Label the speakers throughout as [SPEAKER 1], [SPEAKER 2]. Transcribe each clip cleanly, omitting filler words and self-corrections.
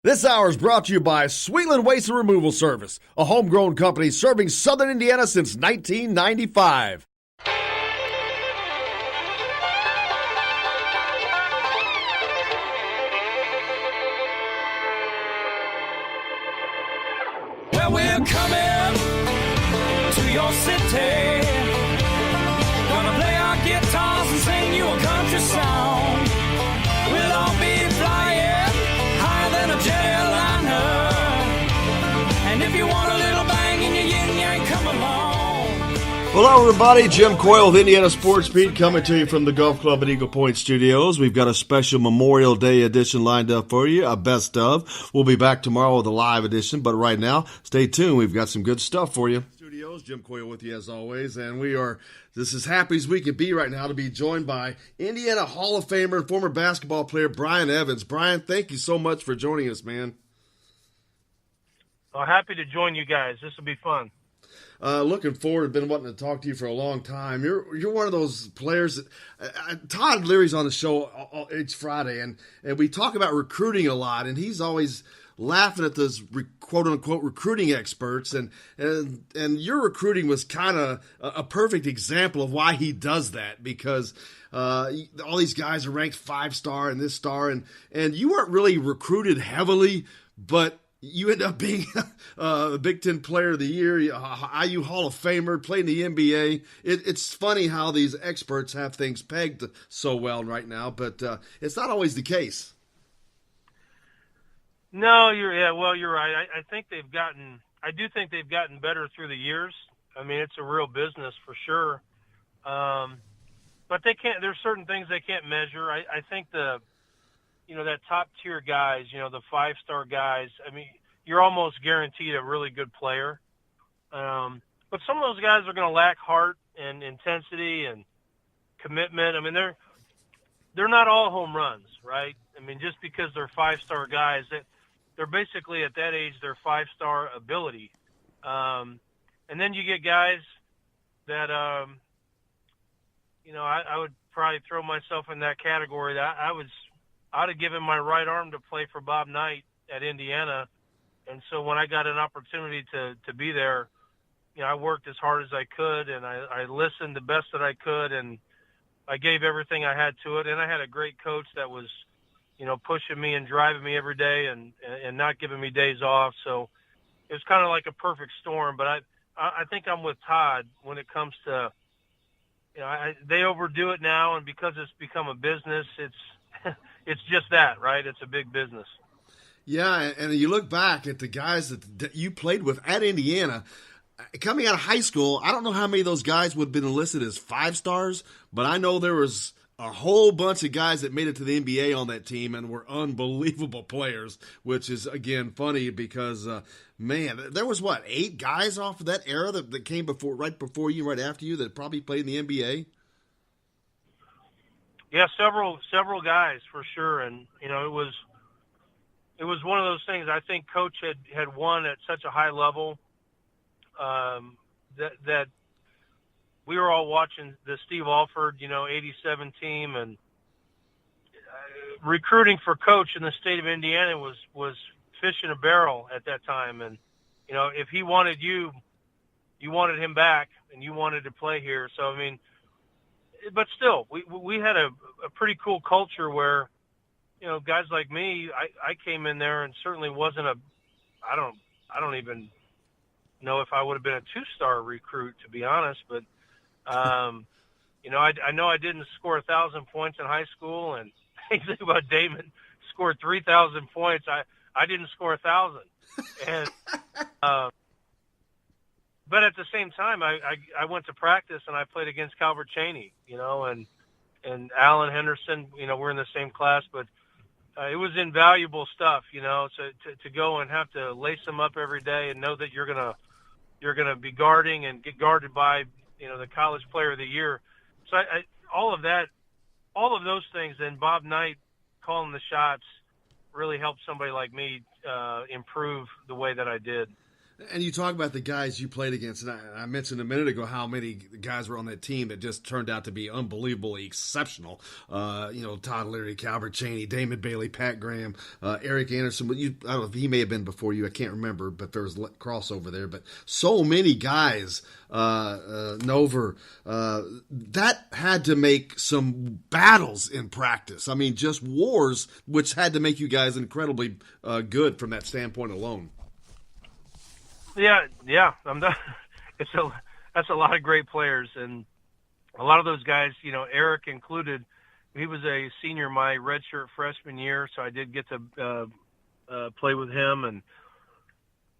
[SPEAKER 1] This hour is brought to you by Sweetland Waste and Removal Service, a homegrown company serving southern Indiana since 1995.
[SPEAKER 2] Well, we're coming to your city. Gonna play our guitars and sing you a country song. We'll all be flying higher than a jet airliner. And if you want a little bang in your yin-yang, come along.
[SPEAKER 1] Hello, everybody. Jim Coyle with Indiana Sports Beat coming to you from the Golf Club at Eagle Point Studios. We've got a special Memorial Day edition lined up for you, a best of. We'll be back tomorrow with a live edition, but right now, stay tuned. We've got some good stuff for you. Studios, Jim Coyle with you as always, and we are, this is happy as we could be right now to be joined by Indiana Hall of Famer and former basketball player Brian Evans. Brian, thank you so much for joining us, man.
[SPEAKER 3] Well, happy to join you guys. This will be fun.
[SPEAKER 1] Looking forward. I've been wanting to talk to you for a long time. You're one of those players that Todd Leary's on the show each Friday, and we talk about recruiting a lot, and he's always laughing at those quote unquote recruiting experts, and your recruiting was kind of a perfect example of why he does that, because all these guys are ranked 5-star and this star, and you weren't really recruited heavily, but you end up being the Big Ten Player of the Year, IU Hall of Famer, playing the NBA. It's funny how these experts have things pegged so well right now, but it's not always the case.
[SPEAKER 3] No, you're right. I think I do think they've gotten better through the years. I mean, it's a real business for sure. But there's certain things they can't measure. I think that top tier guys, the 5-star guys, I mean, you're almost guaranteed a really good player. But some of those guys are going to lack heart and intensity and commitment. I mean, they're not all home runs, right? I mean, just because they're 5-star guys, they're basically at that age, they're 5-star ability. And then you get guys that, I would probably throw myself in that category. That I'd have given my right arm to play for Bob Knight at Indiana. And so when I got an opportunity to be there, I worked as hard as I could, and I listened the best that I could, and I gave everything I had to it. And I had a great coach that was, pushing me and driving me every day and not giving me days off. So it was kind of like a perfect storm. But I think I'm with Todd when it comes to, they overdo it now, and because it's become a business, it's just that, right? It's a big business.
[SPEAKER 1] Yeah, and you look back at the guys that you played with at Indiana, coming out of high school, I don't know how many of those guys would have been enlisted as 5-stars, but I know there was a whole bunch of guys that made it to the NBA on that team and were unbelievable players, which is, again, funny because, man, there was, 8 guys off of that era that came right before you, right after you, that probably played in the NBA?
[SPEAKER 3] Yeah, several guys for sure, and it was one of those things. I think Coach had won at such a high level that we were all watching the Steve Alford, 87 team, and recruiting for Coach in the state of Indiana was fish in a barrel at that time, and if he wanted you wanted him back, and you wanted to play here. So I mean. But still, we had a pretty cool culture where, guys like me, I came in there and certainly wasn't I don't even know if I would have been a 2-star recruit, to be honest. But, I know I didn't score 1,000 points in high school, and you think about Damon scored 3,000 points. I didn't score 1,000. And, but at the same time, I went to practice and I played against Calvert Cheney, and Alan Henderson, we're in the same class, but it was invaluable stuff, to go and have to lace them up every day and know that you're gonna be guarding and get guarded by, the College Player of the Year. So all of those things, and Bob Knight calling the shots really helped somebody like me improve the way that I did.
[SPEAKER 1] And you talk about the guys you played against, and I mentioned a minute ago how many guys were on that team that just turned out to be unbelievably exceptional. Todd Leary, Calvert Chaney, Damon Bailey, Pat Graham, Eric Anderson. I don't know if he may have been before you. I can't remember, but there was crossover there. But so many guys, Nover, that had to make some battles in practice. I mean, just wars, which had to make you guys incredibly good from that standpoint alone.
[SPEAKER 3] Yeah. That's a lot of great players, and a lot of those guys, Eric included. He was a senior my redshirt freshman year, so I did get to play with him, and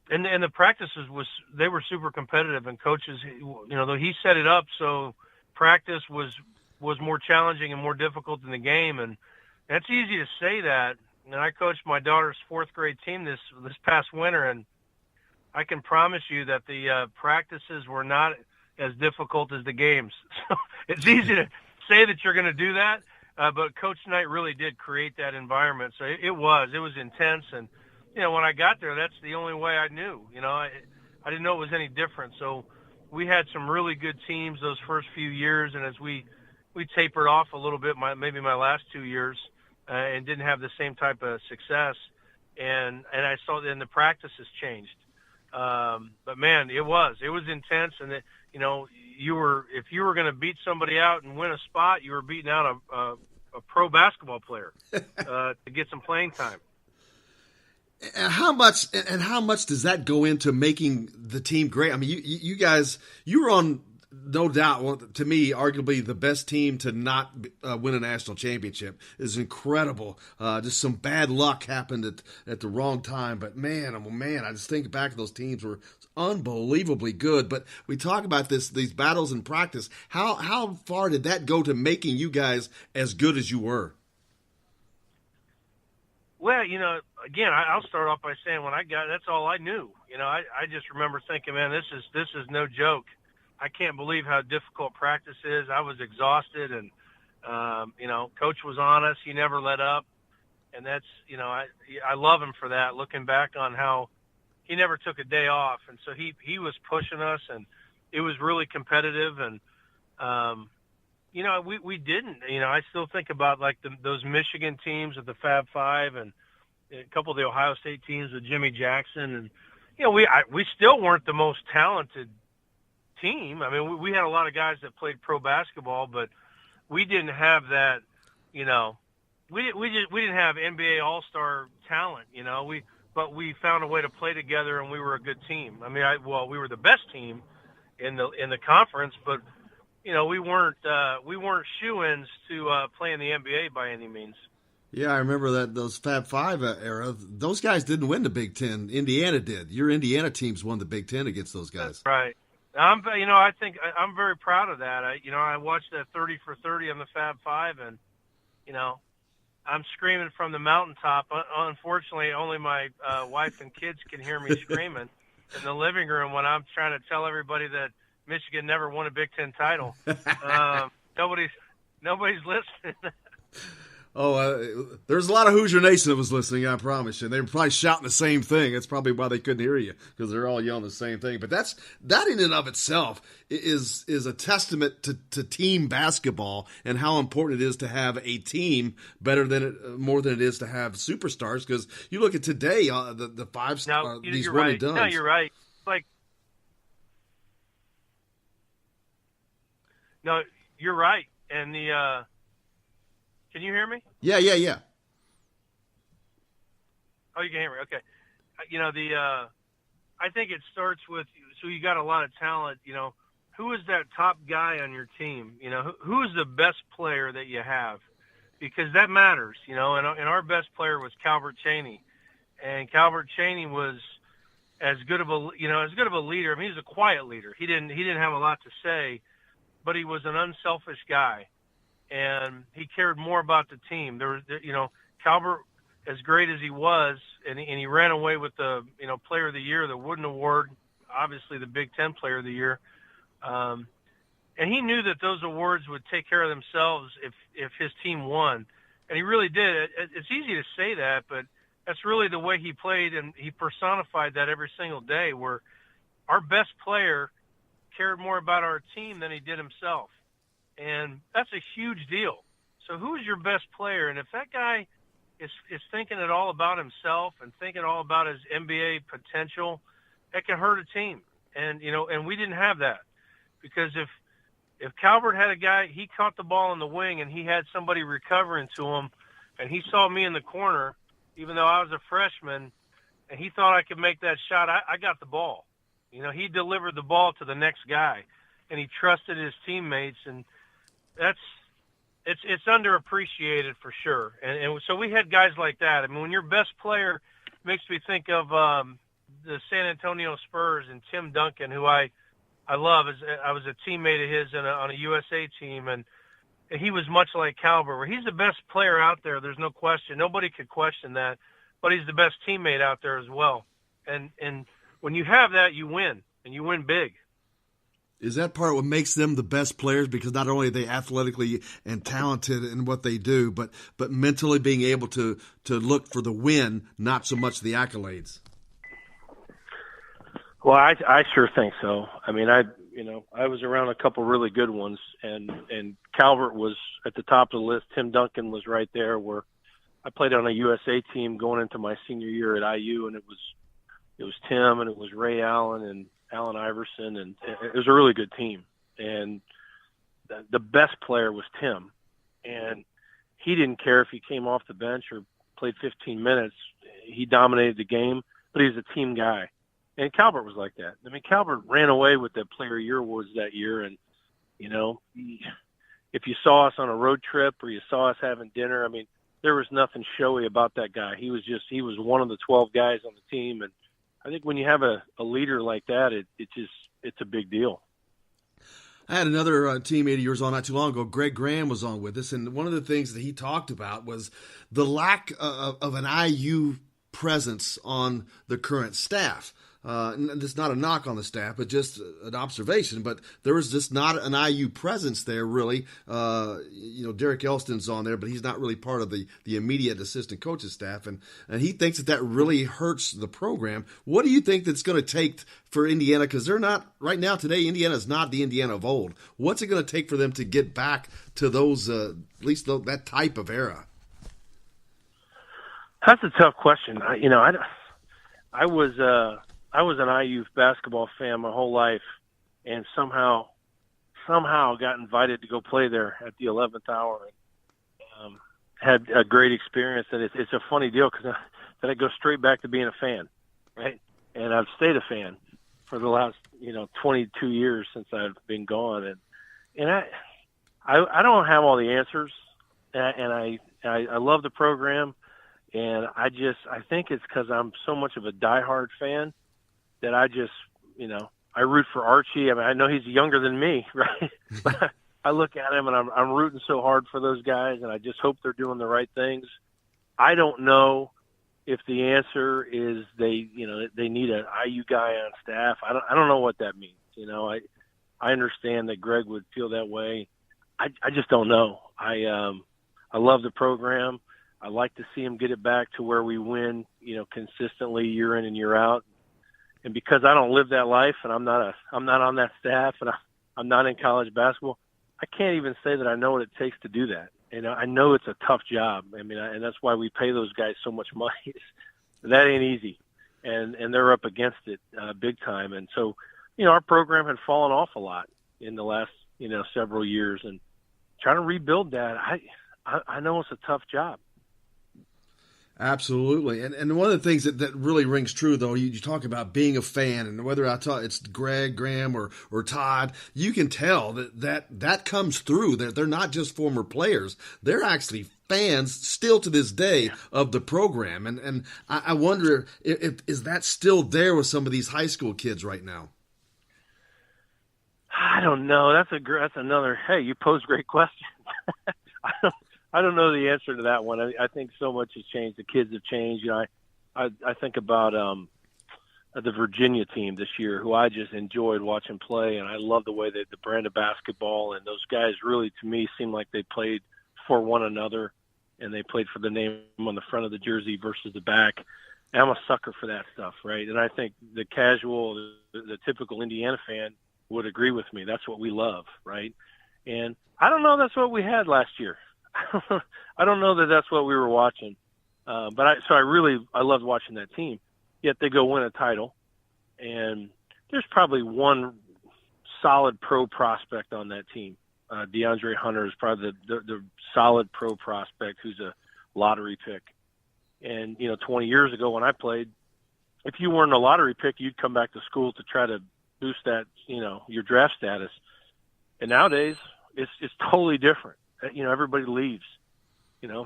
[SPEAKER 3] the practices they were super competitive, and coaches, though he set it up so practice was more challenging and more difficult than the game, and that's easy to say that. And I coached my daughter's 4th grade team this past winter, and I can promise you that the practices were not as difficult as the games. So it's easy to say that you're going to do that, but Coach Knight really did create that environment. So it was intense, and when I got there, that's the only way I knew. I didn't know it was any different. So we had some really good teams those first few years, and as we tapered off a little bit, maybe my last 2 years, and didn't have the same type of success, and I saw then the practices changed. But man, it was intense, and if you were going to beat somebody out and win a spot, you were beating out a pro basketball player to get some playing time.
[SPEAKER 1] And how much does that go into making the team great? I mean, you guys, you were on, no doubt, to me, arguably the best team to not win a national championship. Is incredible. Just some bad luck happened at the wrong time. But man, I just think back to those teams were unbelievably good. But we talk about these battles in practice. How far did that go to making you guys as good as you were?
[SPEAKER 3] Well, again, I'll start off by saying when I got, that's all I knew. I just remember thinking, man, this is no joke. I can't believe how difficult practice is. I was exhausted, and Coach was on us. He never let up, and that's I love him for that. Looking back on how he never took a day off, and so he was pushing us, and it was really competitive. And we didn't. I still think about like those Michigan teams of the Fab Five, and a couple of the Ohio State teams with Jimmy Jackson, and we still weren't the most talented team. I mean, we had a lot of guys that played pro basketball, but we didn't have that. We didn't have NBA All-Star talent. But we found a way to play together, and we were a good team. I mean, we were the best team in the conference, but we weren't shoo-ins to play in the NBA by any means.
[SPEAKER 1] Yeah, I remember those Fab Five era. Those guys didn't win the Big Ten. Indiana did. Your Indiana teams won the Big Ten against those guys.
[SPEAKER 3] That's right. I think I'm very proud of that. I watched that 30 for 30 on the Fab Five, and I'm screaming from the mountaintop. Unfortunately, only my wife and kids can hear me screaming in the living room when I'm trying to tell everybody that Michigan never won a Big Ten title. Nobody's listening.
[SPEAKER 1] There's a lot of Hoosier Nation that was listening, I promise you. They were probably shouting the same thing. That's probably why they couldn't hear you, because they're all yelling the same thing. But that in and of itself is a testament to team basketball and how important it is to have a team more than it is to have superstars. Because you look at today, the five stars, these one and dones.
[SPEAKER 3] No, you're right. No, you're right. And can you hear me?
[SPEAKER 1] Yeah.
[SPEAKER 3] Oh, you can hear me. Okay. I think it starts with, so you got a lot of talent. Who is that top guy on your team? Who is the best player that you have? Because that matters. And our best player was Calvert Chaney, and Calvert Chaney was as good of a leader. I mean, he was a quiet leader. He didn't have a lot to say, but he was an unselfish guy. And he cared more about the team. Calvert, as great as he was, and he ran away with the, Player of the Year, the Wooden Award, obviously the Big Ten Player of the Year. And he knew that those awards would take care of themselves if his team won. And he really did. It's easy to say that, but that's really the way he played, and he personified that every single day, where our best player cared more about our team than he did himself. And that's a huge deal. So who's your best player? And if that guy is thinking it all about himself and thinking all about his NBA potential, it can hurt a team. And, and we didn't have that, because if Calvert had a guy, he caught the ball in the wing and he had somebody recovering to him, and he saw me in the corner, even though I was a freshman, and he thought I could make that shot, I got the ball. He delivered the ball to the next guy, and he trusted his teammates, and it's underappreciated for sure. And so we had guys like that. I mean, when your best player, makes me think of the San Antonio Spurs and Tim Duncan, who I love. I was a teammate of his on a USA team, and he was much like Calvert, where he's the best player out there. There's no question. Nobody could question that. But he's the best teammate out there as well. And when you have that, you win, and you win big.
[SPEAKER 1] Is that part what makes them the best players? Because not only are they athletically and talented in what they do, but mentally being able to look for the win, not so much the accolades.
[SPEAKER 4] Well, I sure think so. I mean, I was around a couple really good ones, and Calvert was at the top of the list. Tim Duncan was right there, where I played on a USA team going into my senior year at IU, and it was Tim, and it was Ray Allen and Allen Iverson, and it was a really good team. And the best player was Tim, and he didn't care if he came off the bench or played 15 minutes. He dominated the game, but he was a team guy. And Calvert was like that. I mean, Calvert ran away with the Player of the Year awards that year, and if you saw us on a road trip or you saw us having dinner, I mean, there was nothing showy about that guy. He was one of the 12 guys on the team, and I think when you have a leader like that, it's a big deal.
[SPEAKER 1] I had another teammate of yours on not too long ago. Greg Graham was on with us, and one of the things that he talked about was the lack of an IU presence on the current staff. It's not a knock on the staff, but just an observation. But there was just not an IU presence there, really. Derek Elston's on there, but he's not really part of the immediate assistant coach's staff. And he thinks that really hurts the program. What do you think that's going to take for Indiana? Because they're not, right now, today, Indiana's not the Indiana of old. What's it going to take for them to get back to those, at least that type of era?
[SPEAKER 4] That's a tough question. I was an IU basketball fan my whole life, and somehow got invited to go play there at the 11th hour. And, had a great experience, and it's a funny deal because then I go straight back to being a fan, right? And I've stayed a fan for the last 22 years since I've been gone, and I don't have all the answers, and I love the program, and I think it's because I'm so much of a diehard fan that I root for Archie. I mean, I know he's younger than me, right? But I look at him and I'm rooting so hard for those guys, and I just hope they're doing the right things. I don't know if the answer is they need an IU guy on staff. I don't know what that means. I understand that Greg would feel that way. I just don't know. I love the program. I like to see him get it back to where we win, consistently year in and year out. And because I don't live that life, and I'm not on that staff, and I'm not in college basketball, I can't even say that I know what it takes to do that. I know it's a tough job. I mean, and that's why we pay those guys so much money. That ain't easy, and they're up against it big time. And so, our program had fallen off a lot in the last several years, and trying to rebuild that, I know it's a tough job.
[SPEAKER 1] Absolutely. And one of the things that really rings true, though, you talk about being a fan, and whether it's Greg, Graham, or Todd, you can tell that comes through. That they're not just former players. They're actually fans still to this day of the program. And I wonder if is that still there with some of these high school kids right now?
[SPEAKER 4] I don't know. That's another, hey, you pose great questions. I don't know the answer to that one. I think so much has changed. The kids have changed. I think about the Virginia team this year, who I just enjoyed watching play, and I love the way that the brand of basketball, and those guys really, to me, seem like they played for one another. and they played for the name on the front of the jersey versus the back. And I'm a sucker for that stuff, right? And I think the casual, the typical Indiana fan would agree with me. That's what we love, right? And I don't know that's what we had last year. I don't know that that's what we were watching. But I loved watching that team. Yet they go win a title, and there's probably one solid pro prospect on that team. DeAndre Hunter is probably the solid pro prospect who's a lottery pick. And, 20 years ago when I played, if you weren't a lottery pick, you'd come back to school to try to boost that, your draft status. And nowadays, it's totally different. Everybody leaves.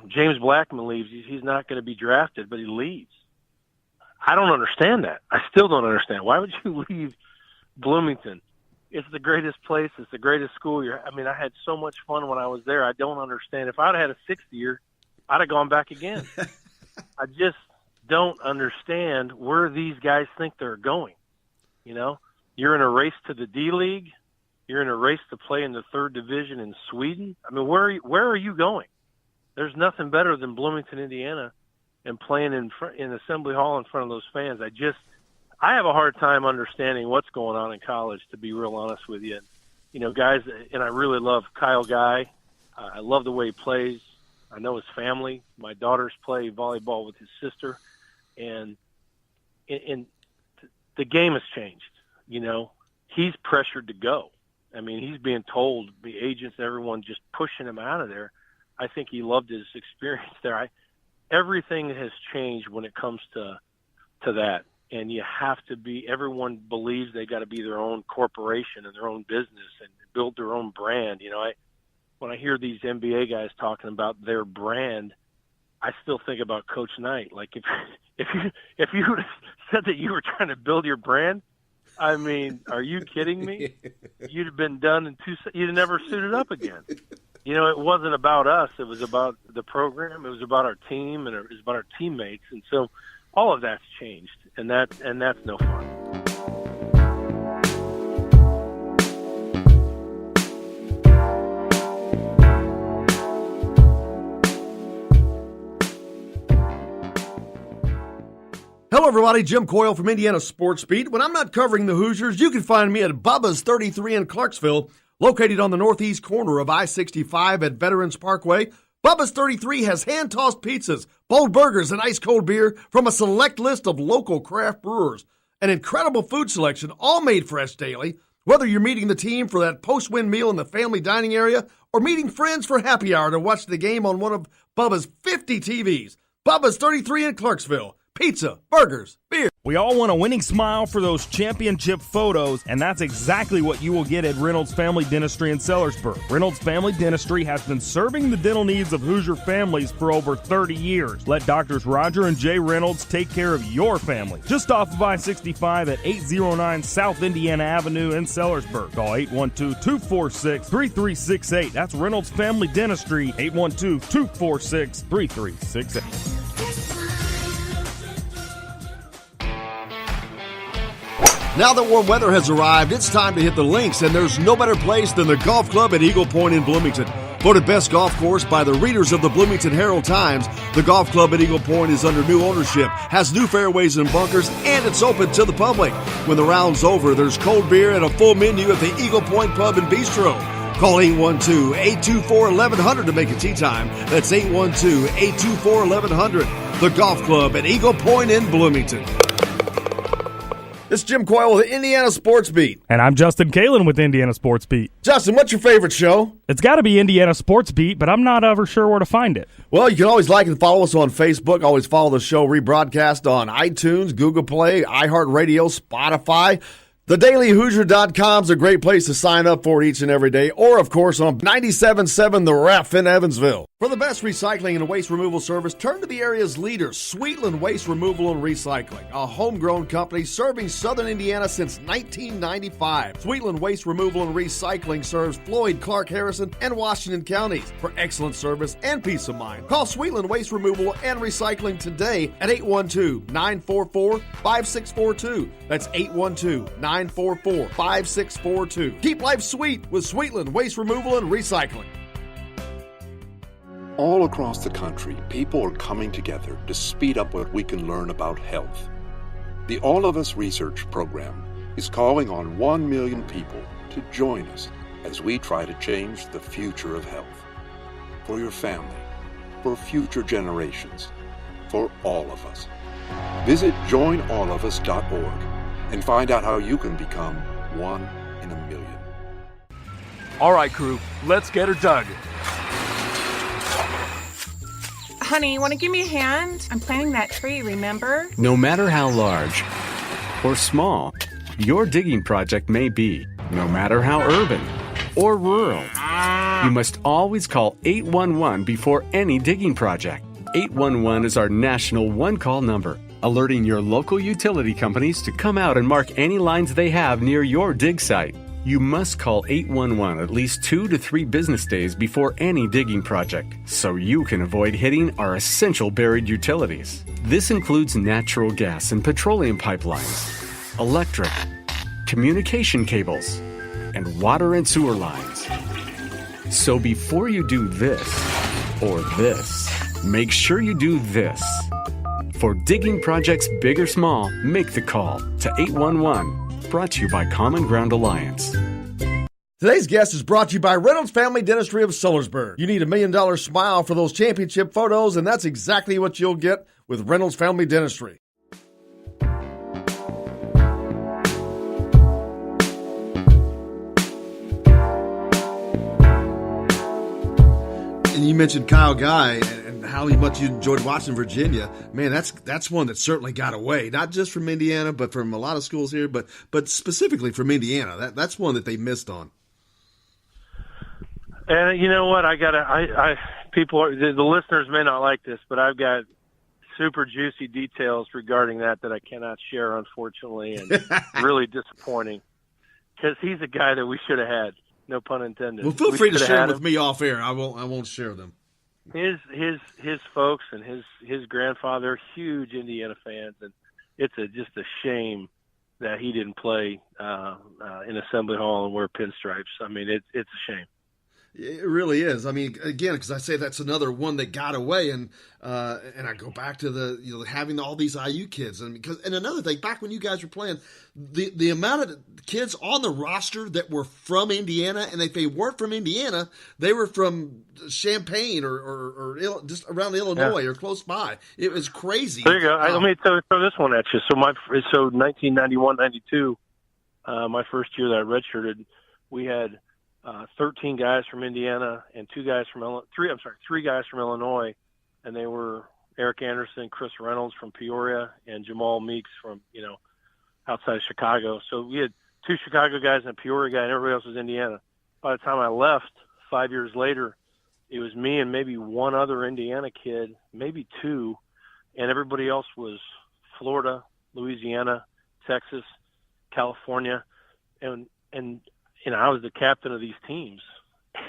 [SPEAKER 4] James Blackman leaves. He's not going to be drafted, but he leaves. I don't understand that. I still don't understand. Why would you leave Bloomington? It's the greatest place. It's the greatest school. I had so much fun when I was there. I don't understand. If I'd had a sixth year, I'd have gone back again. I just don't understand where these guys think they're going. You're in a race to the D-League. You're in a race to play in the third division in Sweden. Where are you going? There's nothing better than Bloomington, Indiana, and playing in Assembly Hall in front of those fans. I have a hard time understanding what's going on in college, to be real honest with you. Guys, and I really love Kyle Guy. I love the way he plays. I know his family. My daughters play volleyball with his sister, and the game has changed. He's pressured to go. He's being told, the agents, everyone just pushing him out of there. I think he loved his experience there. Everything has changed when it comes to that. And you have to be, everyone believes they got to be their own corporation and their own business and build their own brand. When I hear these NBA guys talking about their brand, I still think about Coach Knight. Like if you would have said that you were trying to build your brand, are you kidding me? You'd have been done you'd have never suited up again. It wasn't about us. It was about the program. It was about our team, and it was about our teammates. And so all of that's changed, and that's no fun.
[SPEAKER 1] Hello, everybody. Jim Coyle from Indiana Sports Beat. When I'm not covering the Hoosiers, you can find me at Bubba's 33 in Clarksville, located on the northeast corner of I-65 at Veterans Parkway. Bubba's 33 has hand-tossed pizzas, bold burgers, and ice-cold beer from a select list of local craft brewers. An incredible food selection, all made fresh daily. Whether you're meeting the team for that post-win meal in the family dining area or meeting friends for happy hour to watch the game on one of Bubba's 50 TVs. Bubba's 33 in Clarksville. Pizza, burgers, beer.
[SPEAKER 5] We all want a winning smile for those championship photos, and that's exactly what you will get at Reynolds Family Dentistry in Sellersburg. Reynolds Family Dentistry has been serving the dental needs of Hoosier families for over 30 years. Let Doctors Roger and Jay Reynolds take care of your family. Just off of I-65 at 809 South Indiana Avenue in Sellersburg. Call 812-246-3368. That's Reynolds Family Dentistry, 812-246-3368.
[SPEAKER 1] Now that warm weather has arrived, it's time to hit the links, and there's no better place than the Golf Club at Eagle Point in Bloomington. Voted best golf course by the readers of the Bloomington Herald-Times, the Golf Club at Eagle Point is under new ownership, has new fairways and bunkers, and it's open to the public. When the round's over, there's cold beer and a full menu at the Eagle Point Pub and Bistro. Call 812-824-1100 to make a tee time. That's 812-824-1100. The Golf Club at Eagle Point in Bloomington. It's Jim Coyle with Indiana Sports Beat.
[SPEAKER 5] And I'm Justin Kalen with Indiana Sports Beat.
[SPEAKER 1] Justin, what's your favorite show?
[SPEAKER 5] It's got to be Indiana Sports Beat, but I'm not ever sure where to find it.
[SPEAKER 1] Well, you can always like and follow us on Facebook. Always follow the show rebroadcast on iTunes, Google Play, iHeartRadio, Spotify. TheDailyHoosier.com is a great place to sign up for each and every day. Or, of course, on 97.7 The Ref in Evansville. For the best recycling and waste removal service, turn to the area's leader, Sweetland Waste Removal and Recycling, a homegrown company serving southern Indiana since 1995. Sweetland Waste Removal and Recycling serves Floyd, Clark, Harrison, and Washington counties. For excellent service and peace of mind, call Sweetland Waste Removal and Recycling today at 812-944-5642. That's 812-944-5642. Keep life sweet with Sweetland Waste Removal and Recycling.
[SPEAKER 6] All across the country, people are coming together to speed up what we can learn about health. The All of Us Research Program is calling on 1 million people to join us as we try to change the future of health. For your family, for future generations, for all of us. Visit joinallofus.org and find out how you can become one in a million.
[SPEAKER 7] All right, crew, let's get her dug.
[SPEAKER 8] Honey, want to give me a hand? I'm planting that tree, remember?
[SPEAKER 9] No matter how large or small your digging project may be, no matter how urban or rural, you must always call 811 before any digging project. 811 is our national one-call number, alerting your local utility companies to come out and mark any lines they have near your dig site. You must call 811 at least 2 to 3 business days before any digging project, so you can avoid hitting our essential buried utilities. This includes natural gas and petroleum pipelines, electric, communication cables, and water and sewer lines. So before you do this or this, make sure you do this. For digging projects big or small, make the call to 811. Brought to you by Common Ground Alliance.
[SPEAKER 1] Today's guest is brought to you by Reynolds Family Dentistry of Sellersburg. You need $1 million smile for those championship photos, and that's exactly what you'll get with Reynolds Family Dentistry. And you mentioned Kyle Guy and how much you enjoyed watching Virginia. Man, that's one that certainly got away, not just from Indiana, but from a lot of schools here, but specifically from Indiana. That's one that they missed on.
[SPEAKER 4] And you know what? The listeners may not like this, but I've got super juicy details regarding that I cannot share, unfortunately, and really disappointing because he's a guy that we should have had. No pun intended.
[SPEAKER 1] Well, feel free to share them with me off air. I won't share them.
[SPEAKER 4] His folks and his grandfather, huge Indiana fans, and it's just a shame that he didn't play in Assembly Hall and wear pinstripes. I mean, it's a shame.
[SPEAKER 1] It really is. I mean, again, because I say that's another one that got away, and I go back to the having all these IU kids, and another thing, back when you guys were playing, the amount of kids on the roster that were from Indiana, and if they weren't from Indiana, they were from Champaign or just around Illinois or close by. It was crazy.
[SPEAKER 4] There you go. Let me throw this one at you. So 1991-92, my first year that I redshirted, we had 13 guys from Indiana and three guys from Illinois, and they were Eric Anderson, Chris Reynolds from Peoria, and Jamal Meeks from outside of Chicago. So we had 2 Chicago guys and a Peoria guy, and everybody else was Indiana. By the time I left 5 years later, it was me and maybe one other Indiana kid, maybe 2, and everybody else was Florida, Louisiana, Texas, California, and I was the captain of these teams,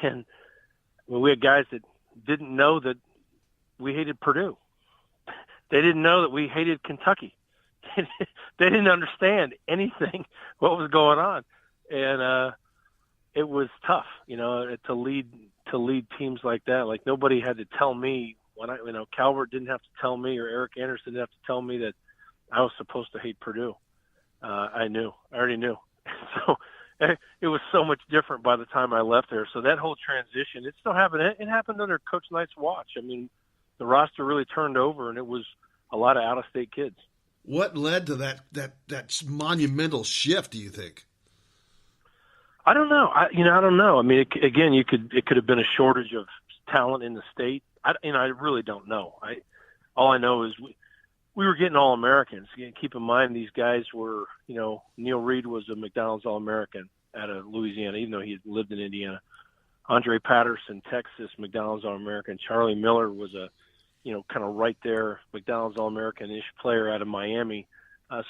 [SPEAKER 4] and we had guys that didn't know that we hated Purdue. They didn't know that we hated Kentucky. They didn't understand anything what was going on, and it was tough, to lead teams like that. Like nobody had to tell me Calvert didn't have to tell me, or Eric Anderson didn't have to tell me that I was supposed to hate Purdue. I already knew. So. It was so much different by the time I left there. So that whole transition, it still happened. It happened under Coach Knight's watch. I mean, the roster really turned over, and it was a lot of out-of-state kids.
[SPEAKER 1] What led to that monumental shift, do you think?
[SPEAKER 4] I don't know. I don't know. I mean, it could have been a shortage of talent in the state. I really don't know. All I know is we were getting All-Americans. Keep in mind, these guys were, Neil Reed was a McDonald's All-American out of Louisiana, even though he had lived in Indiana. Andre Patterson, Texas, McDonald's All-American. Charlie Miller was a, kind of right there, McDonald's All-American-ish player out of Miami.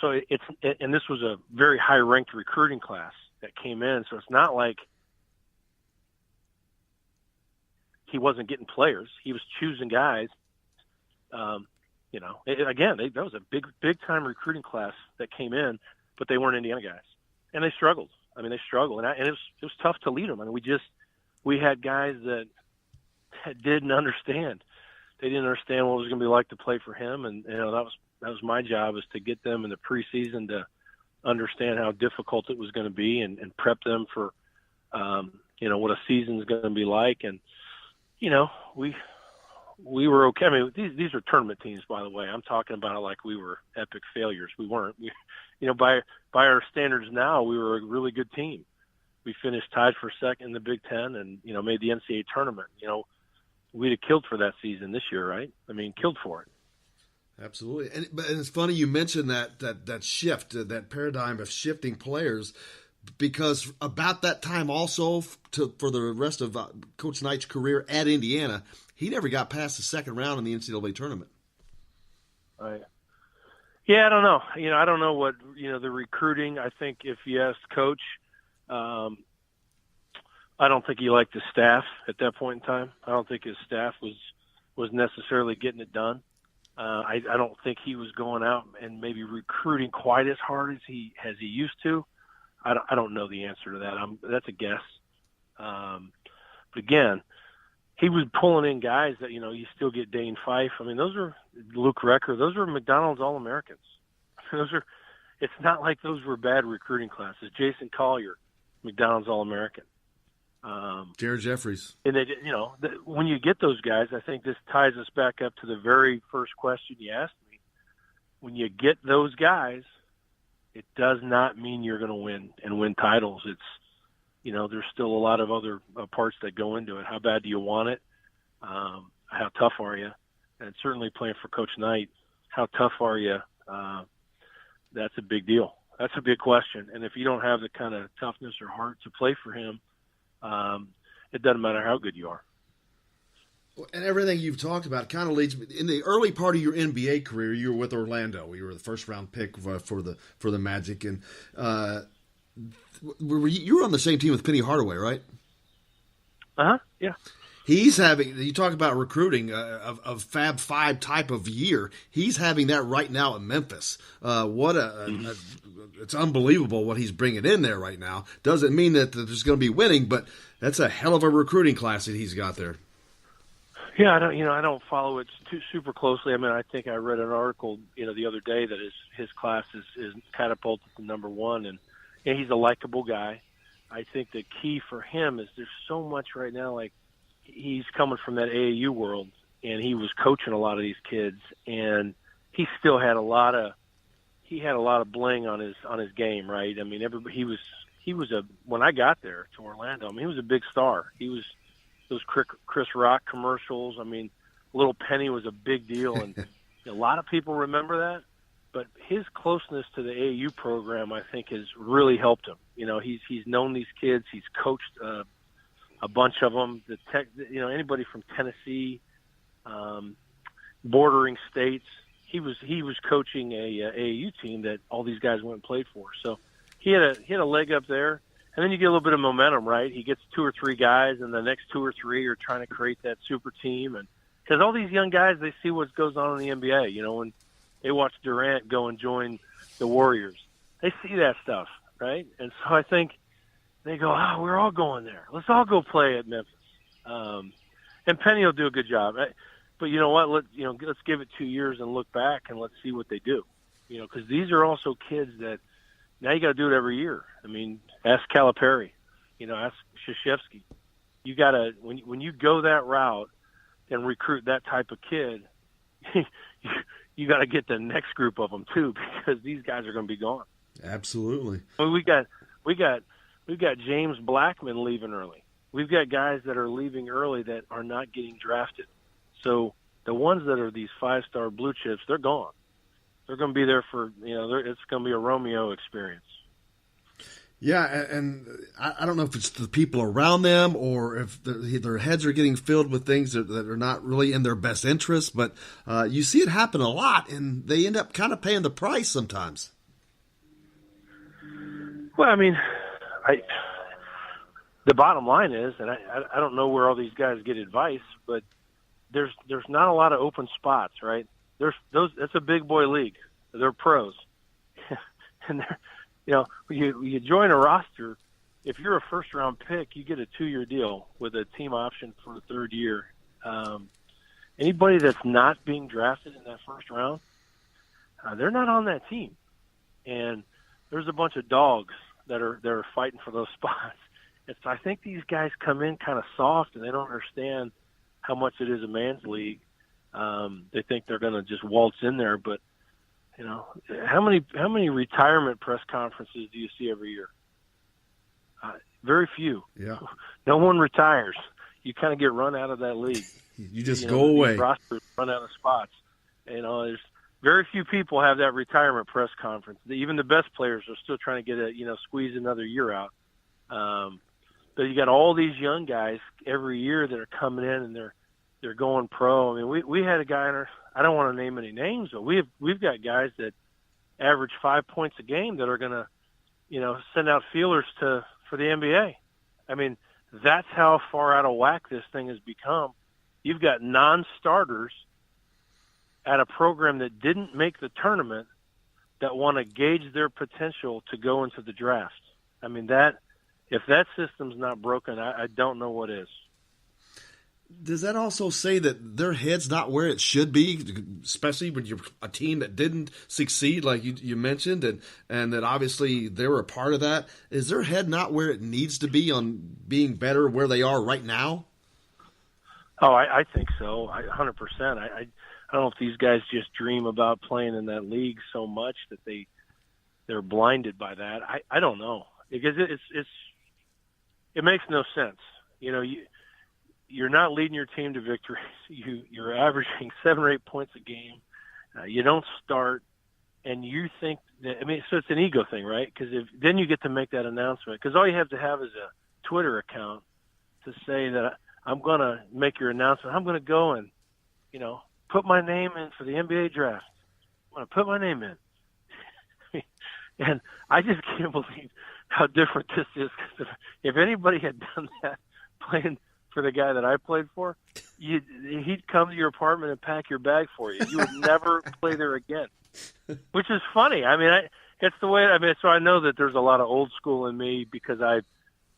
[SPEAKER 4] So and this was a very high-ranked recruiting class that came in. So it's not like he wasn't getting players. He was choosing guys. That was a big time recruiting class that came in, but they weren't Indiana guys, and they struggled. And it was tough to lead them. I mean, we had guys that didn't understand. They didn't understand what it was going to be like to play for him, and that was my job, is to get them in the preseason to understand how difficult it was going to be, and prep them for what a season is going to be like. And we were okay. I mean, these are tournament teams, by the way. I'm talking about it like we were epic failures. We weren't. By our standards now, we were a really good team. We finished tied for second in the Big Ten, and made the NCAA tournament. We'd have killed for that season this year, right? I mean, killed for it.
[SPEAKER 1] Absolutely, and it's funny you mentioned that shift, that paradigm of shifting players, because about that time also for the rest of Coach Knight's career at Indiana, he never got past the second round in the NCAA tournament.
[SPEAKER 4] Right. Yeah, I don't know. I don't know what the recruiting. I think if you asked Coach, I don't think he liked his staff at that point in time. I don't think his staff was necessarily getting it done. I don't think he was going out and maybe recruiting quite as hard as he used to. I don't know the answer to that. That's a guess. But again, he was pulling in guys that you still get Dane Fife. I mean, those are Luke Recker. Those are McDonald's All-Americans. It's not like those were bad recruiting classes. Jason Collier, McDonald's All-American.
[SPEAKER 1] Jared Jeffries.
[SPEAKER 4] And when you get those guys, I think this ties us back up to the very first question you asked me. When you get those guys, it does not mean you're going to win titles. It's, there's still a lot of other parts that go into it. How bad do you want it? How tough are you? And certainly playing for Coach Knight, how tough are you? That's a big deal. That's a big question. And if you don't have the kind of toughness or heart to play for him, it doesn't matter how good you are.
[SPEAKER 1] And everything you've talked about kind of leads me in the early part of your NBA career. You were with Orlando. You were the first round pick for the Magic, and you were on the same team with Penny Hardaway, right?
[SPEAKER 4] Yeah.
[SPEAKER 1] He's having. You talk about recruiting of Fab Five type of year. He's having that right now at Memphis. It's unbelievable what he's bringing in there right now. Doesn't mean that there's going to be winning, but that's a hell of a recruiting class that he's got there.
[SPEAKER 4] Yeah, I don't follow it too super closely. I mean, I think I read an article, the other day that his class is catapulted to number one, and he's a likable guy. I think the key for him is there's so much right now. Like, he's coming from that AAU world, and he was coaching a lot of these kids, and he still had a lot of bling on his game, right? I mean, he was when I got there to Orlando, I mean, he was a big star. He was those Chris Rock commercials. I mean, Little Penny was a big deal, and a lot of people remember that. But his closeness to the AAU program, I think, has really helped him. He's known these kids. He's coached a bunch of them. Anybody from Tennessee, bordering states. He was coaching a AAU team that all these guys went and played for. So he had a leg up there. And then you get a little bit of momentum, right? He gets 2 or 3 guys, and the next 2 or 3 are trying to create that super team. And because all these young guys, they see what goes on in the NBA. When they watch Durant go and join the Warriors, they see that stuff, right? And so I think they go, we're all going there. Let's all go play at Memphis. And Penny will do a good job. But you know what? Let's give it 2 years and look back and let's see what they do. Because these are also kids that now you got to do it every year. I mean, ask Calipari, ask Krzyzewski. You got to when you go that route and recruit that type of kid, you got to get the next group of them too, because these guys are going to be gone.
[SPEAKER 1] Absolutely.
[SPEAKER 4] I mean, we got James Blackman leaving early. We've got guys that are leaving early that are not getting drafted. So the ones that are these 5-star blue chips, they're gone. They're going to be there for it's going to be a Romeo experience.
[SPEAKER 1] Yeah, and I don't know if it's the people around them or if their heads are getting filled with things that are not really in their best interest, but you see it happen a lot, and they end up kind of paying the price sometimes.
[SPEAKER 4] Well, I mean, the bottom line is, and I don't know where all these guys get advice, but there's not a lot of open spots, right? It's a big boy league. They're pros, and they're. You join a roster. If you're a first-round pick, you get a 2-year deal with a team option for the 3rd year. Anybody that's not being drafted in that first round, they're not on that team. And there's a bunch of dogs that are fighting for those spots. And so I think these guys come in kind of soft, and they don't understand how much it is a man's league. They think they're going to just waltz in there, but you know, how many retirement press conferences do you see every year? Very few.
[SPEAKER 1] Yeah.
[SPEAKER 4] No one retires. You kind of get run out of that league.
[SPEAKER 1] You just go away.
[SPEAKER 4] Rosters run out of spots. You know, there's very few people have that retirement press conference. Even the best players are still trying to get squeeze another year out. But you got all these young guys every year that are coming in and they're going pro. I mean, we had a guy in our, I don't want to name any names, but we've got guys that average 5 points a game that are going to, send out feelers for the NBA. I mean, that's how far out of whack this thing has become. You've got non-starters at a program that didn't make the tournament that want to gauge their potential to go into the draft. I mean, if that system's not broken, I don't know what is.
[SPEAKER 1] Does that also say that their head's not where it should be, especially when you're a team that didn't succeed, like you mentioned, and that obviously they were a part of that? Is their head not where it needs to be on being better where they are right now?
[SPEAKER 4] Oh, I think so. 100%. I don't know if these guys just dream about playing in that league so much that they're blinded by that. I don't know, because it makes no sense. You're not leading your team to victories. You're averaging 7 or 8 points a game. You don't start, and you think that, so it's an ego thing, right? Because then you get to make that announcement. Because all you have to have is a Twitter account to say that I'm going to make your announcement. I'm going to go and, put my name in for the NBA draft. I'm going to put my name in. And I just can't believe how different this is. Because if anybody had done that playing for the guy that I played for, he'd come to your apartment and pack your bag for you. You would never play there again, which is funny. It's the way. So I know that there's a lot of old school in me because I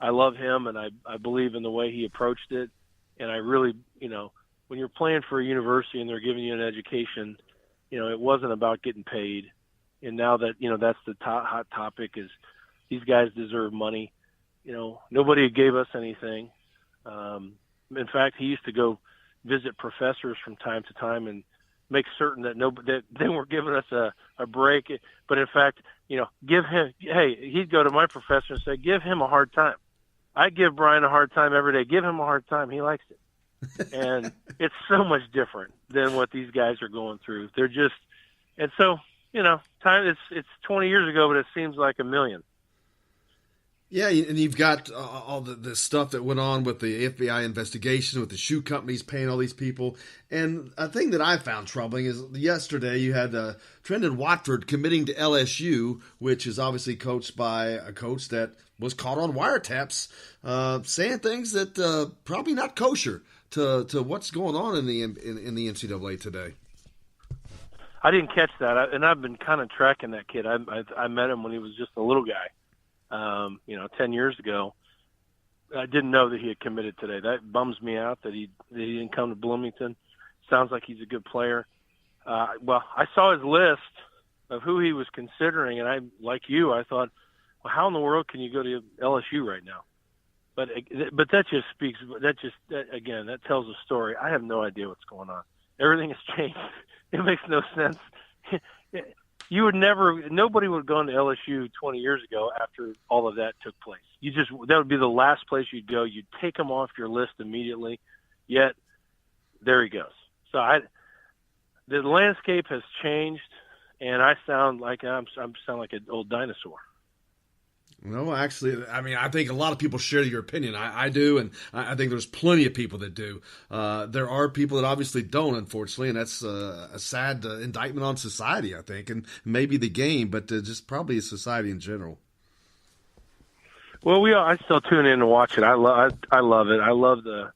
[SPEAKER 4] love him and I believe in the way he approached it. And I really, when you're playing for a university and they're giving you an education, it wasn't about getting paid. And now that, that's the hot topic is these guys deserve money. Nobody gave us anything. In fact, he used to go visit professors from time to time and make certain that they weren't giving us a break. But in fact, he'd go to my professor and say, give him a hard time. I give Brian a hard time every day. Give him a hard time. He likes it. And it's so much different than what these guys are going through. They're just, and so, time it's 20 years ago, but it seems like a million.
[SPEAKER 1] Yeah, and you've got all the stuff that went on with the FBI investigation, with the shoe companies paying all these people. And a thing that I found troubling is yesterday you had Trendon Watford committing to LSU, which is obviously coached by a coach that was caught on wiretaps, saying things that probably not kosher to what's going on in the NCAA today.
[SPEAKER 4] I didn't catch that, and I've been kind of tracking that kid. I met him when he was just a little guy. 10 years ago. I didn't know that he had committed today. That bums me out that he didn't come to Bloomington. Sounds like he's a good player. I saw his list of who he was considering, and I thought, well, how in the world can you go to LSU right now? But that just speaks. That tells a story. I have no idea what's going on. Everything has changed. It makes no sense. Nobody would have gone to LSU 20 years ago after all of that took place. That would be the last place you'd go. You'd take him off your list immediately. Yet, there he goes. So the landscape has changed, and I sound like an old dinosaur.
[SPEAKER 1] No, actually, I think a lot of people share your opinion. I do, and I think there's plenty of people that do. There are people that obviously don't, unfortunately, and that's a sad indictment on society, I think, and maybe the game, but just probably society in general.
[SPEAKER 4] Well, I still tune in and watch it. I love it. I love that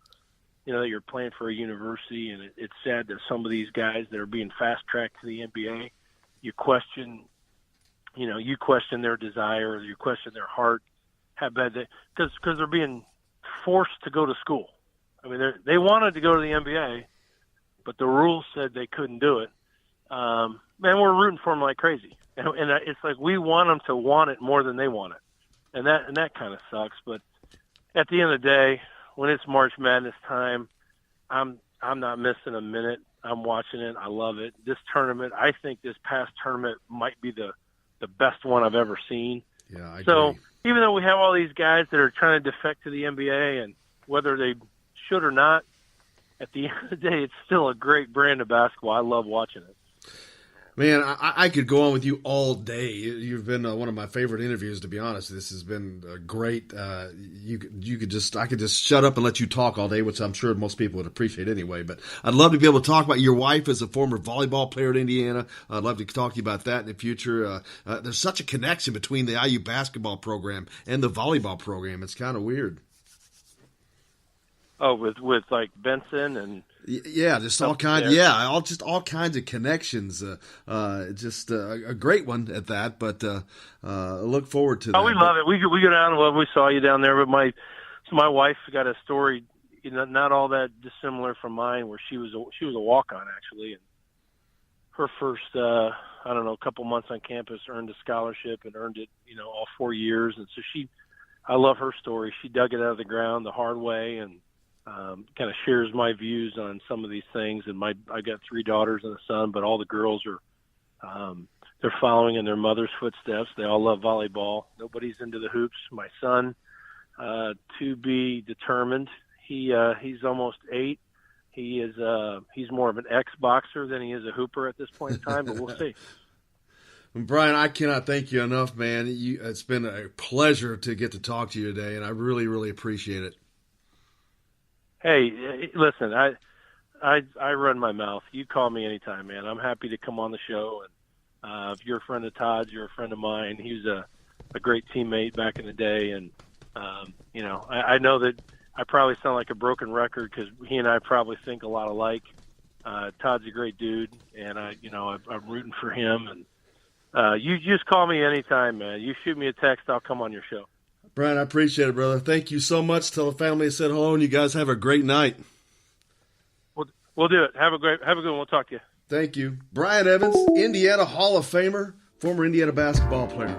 [SPEAKER 4] you're playing for a university, and it's sad that some of these guys that are being fast-tracked to the NBA, you question their desire, you question their heart, how bad because they're being forced to go to school. I mean, they wanted to go to the NBA, but the rules said they couldn't do it. Man, we're rooting for them like crazy. And it's like we want them to want it more than they want it. And that kind of sucks. But at the end of the day, when it's March Madness time, I'm not missing a minute. I'm watching it. I love it. This tournament, I think this past tournament might be the best one I've ever seen.
[SPEAKER 1] Yeah, I
[SPEAKER 4] so
[SPEAKER 1] agree.
[SPEAKER 4] Even though we have all these guys that are trying to defect to the NBA, and whether they should or not, at the end of the day, it's still a great brand of basketball. I love watching it.
[SPEAKER 1] Man, I could go on with you all day. You've been one of my favorite interviews, to be honest. This has been great. I could just shut up and let you talk all day, which I'm sure most people would appreciate anyway. But I'd love to be able to talk about your wife as a former volleyball player at Indiana. I'd love to talk to you about that in the future. There's such a connection between the IU basketball program and the volleyball program. It's kind of weird.
[SPEAKER 4] Oh, with like Benson and
[SPEAKER 1] just all kinds. Yeah, all kinds of connections. Just a great one at that. But look forward to that.
[SPEAKER 4] Oh, we love it. We go down. Well, we saw you down there, but my wife got a story, not all that dissimilar from mine, where she was a walk-on actually, and her first couple months on campus earned a scholarship and earned it all 4 years, and so I love her story. She dug it out of the ground the hard way, and kind of shares my views on some of these things. And I got 3 daughters and a son, but all the girls are, they're following in their mother's footsteps. They all love volleyball. Nobody's into the hoops. My son, to be determined. He's almost 8. He's more of an ex-boxer than he is a hooper at this point in time, but we'll see.
[SPEAKER 1] Brian, I cannot thank you enough, man. It's been a pleasure to get to talk to you today, and I really, really appreciate it.
[SPEAKER 4] Hey, listen, I run my mouth. You call me anytime, man. I'm happy to come on the show. And if you're a friend of Todd's, you're a friend of mine. He was a great teammate back in the day. And, I know that I probably sound like a broken record because he and I probably think a lot alike. Todd's a great dude, and I'm rooting for him. And you just call me anytime, man. You shoot me a text, I'll come on your show.
[SPEAKER 1] Brian, I appreciate it, brother. Thank you so much. Tell the family I said hello, and you guys have a great night.
[SPEAKER 4] We'll do it. Have a good one. We'll talk to you.
[SPEAKER 1] Thank you. Brian Evans, Indiana Hall of Famer, former Indiana basketball player.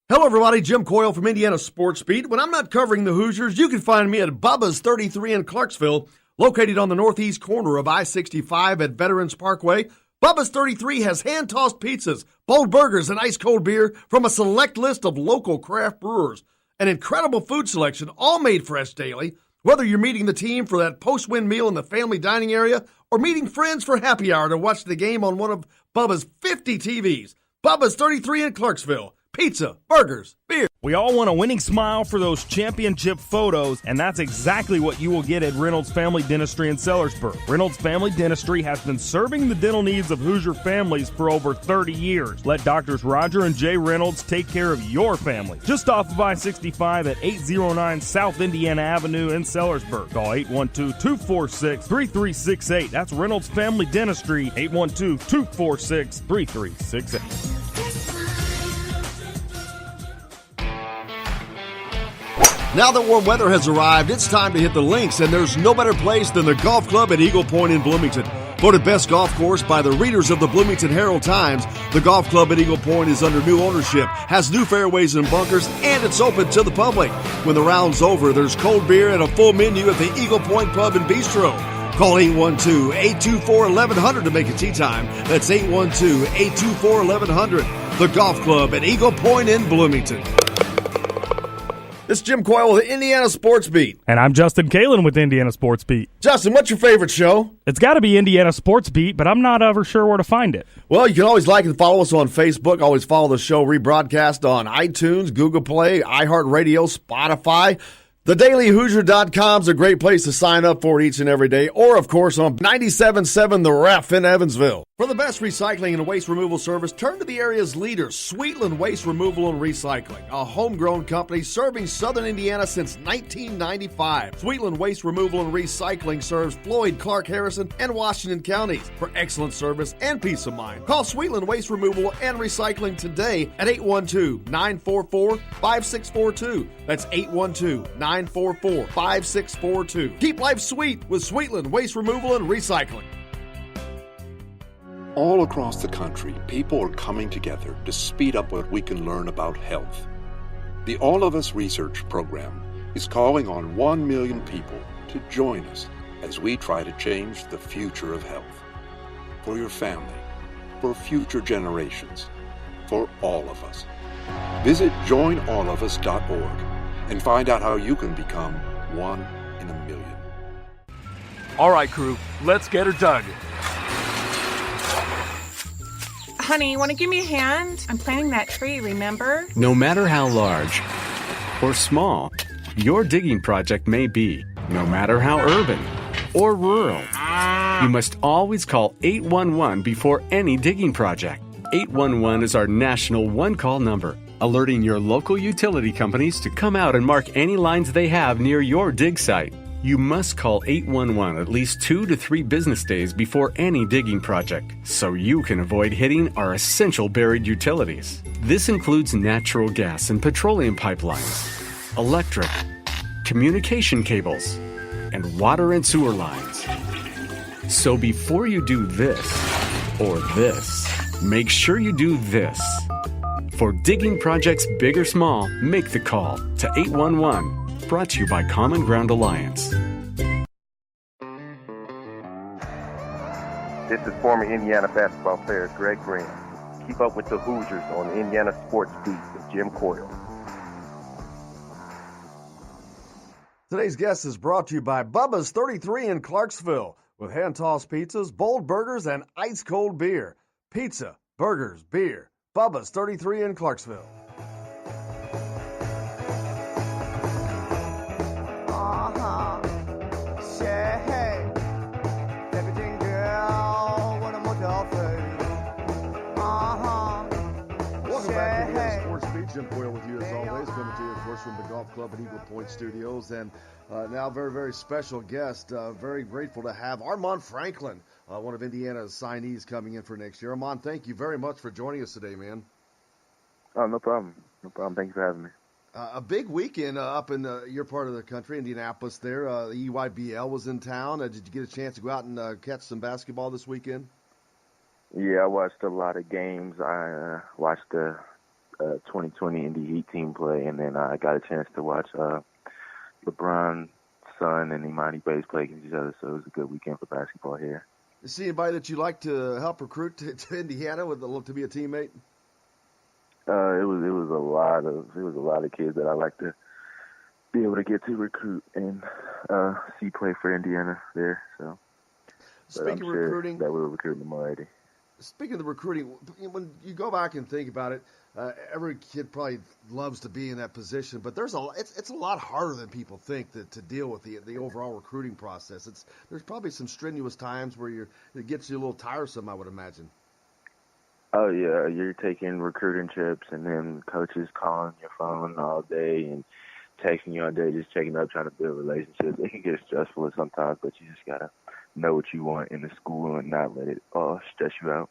[SPEAKER 1] Hello, everybody. Jim Coyle from Indiana Sports Beat. When I'm not covering the Hoosiers, you can find me at Bubba's 33 in Clarksville, located on the northeast corner of I-65 at Veterans Parkway. Bubba's 33 has hand-tossed pizzas, bold burgers, and ice-cold beer from a select list of local craft brewers. An incredible food selection, all made fresh daily. Whether you're meeting the team for that post-win meal in the family dining area or meeting friends for happy hour to watch the game on one of Bubba's 50 TVs. Bubba's 33 in Clarksville. Pizza, burgers, beer.
[SPEAKER 5] We all want a winning smile for those championship photos, and that's exactly what you will get at Reynolds Family Dentistry in Sellersburg. Reynolds Family Dentistry has been serving the dental needs of Hoosier families for over 30 years. Let Doctors Roger and Jay Reynolds take care of your family. Just off of I-65 at 809 South Indiana Avenue in Sellersburg. Call 812-246-3368. That's Reynolds Family Dentistry, 812-246-3368.
[SPEAKER 1] Now that warm weather has arrived, it's time to hit the links, and there's no better place than the golf club at Eagle Point in Bloomington. Voted best golf course by the readers of the Bloomington Herald-Times, the golf club at Eagle Point is under new ownership, has new fairways and bunkers, and it's open to the public. When the round's over, there's cold beer and a full menu at the Eagle Point Pub and Bistro. Call 812-824-1100 to make a tee time. That's 812-824-1100. The golf club at Eagle Point in Bloomington. This is Jim Coyle with the Indiana Sports Beat.
[SPEAKER 5] And I'm Justin Kalen with Indiana Sports Beat.
[SPEAKER 1] Justin, what's your favorite show?
[SPEAKER 5] It's got to be Indiana Sports Beat, but I'm not ever sure where to find it.
[SPEAKER 1] Well, you can always like and follow us on Facebook. Always follow the show rebroadcast on iTunes, Google Play, iHeartRadio, Spotify. TheDailyHoosier.com is a great place to sign up for it each and every day. Or, of course, on 97.7 The Ref in Evansville. For the best recycling and waste removal service, turn to the area's leader, Sweetland Waste Removal and Recycling, a homegrown company serving southern Indiana since 1995. Sweetland Waste Removal and Recycling serves Floyd, Clark, Harrison, and Washington counties. For excellent service and peace of mind, call Sweetland Waste Removal and Recycling today at 812-944-5642. That's 812-944-5642. Keep life sweet with Sweetland Waste Removal and Recycling.
[SPEAKER 6] All across the country, people are coming together to speed up what we can learn about health. The All of Us Research Program is calling on 1 million people to join us as we try to change the future of health. For your family, for future generations, for all of us. Visit joinallofus.org and find out how you can become one in a million.
[SPEAKER 7] All right, crew, let's get her dug.
[SPEAKER 8] Honey, want to give me a hand? I'm planting that tree, remember?
[SPEAKER 9] No matter how large or small your digging project may be, no matter how urban or rural, you must always call 811 before any digging project. 811 is our national one-call number, alerting your local utility companies to come out and mark any lines they have near your dig site. You must call 811 at least 2 to 3 business days before any digging project, so you can avoid hitting our essential buried utilities. This includes natural gas and petroleum pipelines, electric, communication cables, and water and sewer lines. So before you do this or this, make sure you do this. For digging projects big or small, make the call to 811. Brought to you by Common Ground Alliance.
[SPEAKER 10] This is former Indiana basketball player Greg Graham. Keep up with the Hoosiers on the Indiana Sports Beat with Jim Coyle.
[SPEAKER 1] Today's guest is brought to you by Bubba's 33 in Clarksville with hand-tossed pizzas, bold burgers, and ice-cold beer. Pizza, burgers, beer. Bubba's 33 in Clarksville. Jim Coyle with you as always, coming to you, of course, from the Golf Club at Eagle Point Studios. And now very, very special guest. Very grateful to have Armaan Franklin, one of Indiana's signees coming in for next year. Armaan, thank you very much for joining us today, man.
[SPEAKER 10] Oh, no problem. No problem. Thank you for having me.
[SPEAKER 1] A big weekend up in your part of the country, Indianapolis there. The EYBL was in town. Did you get a chance to go out and catch some basketball this weekend?
[SPEAKER 10] Yeah, I watched a lot of games. I watched the 2020 Indy Heat team play, and then I got a chance to watch LeBron's son and Imani Bates play against each other, so it was a good weekend for basketball here.
[SPEAKER 1] Is there anybody that you like to help recruit to Indiana to be a teammate?
[SPEAKER 10] It was a lot of kids that I like to be able to get to recruit and see play for Indiana there. So,
[SPEAKER 1] speaking of recruiting,
[SPEAKER 10] that we're recruiting them already.
[SPEAKER 1] Speaking of the recruiting, when you go back and think about it, every kid probably loves to be in that position, but it's a lot harder than people think to deal with the overall recruiting process. There's probably some strenuous times where it gets you a little tiresome, I would imagine.
[SPEAKER 10] Oh yeah, you're taking recruiting trips, and then coaches calling your phone all day and texting you all day, just checking up, trying to build relationships. It can get stressful sometimes, but you just gotta know what you want in the school and not let it stress you out.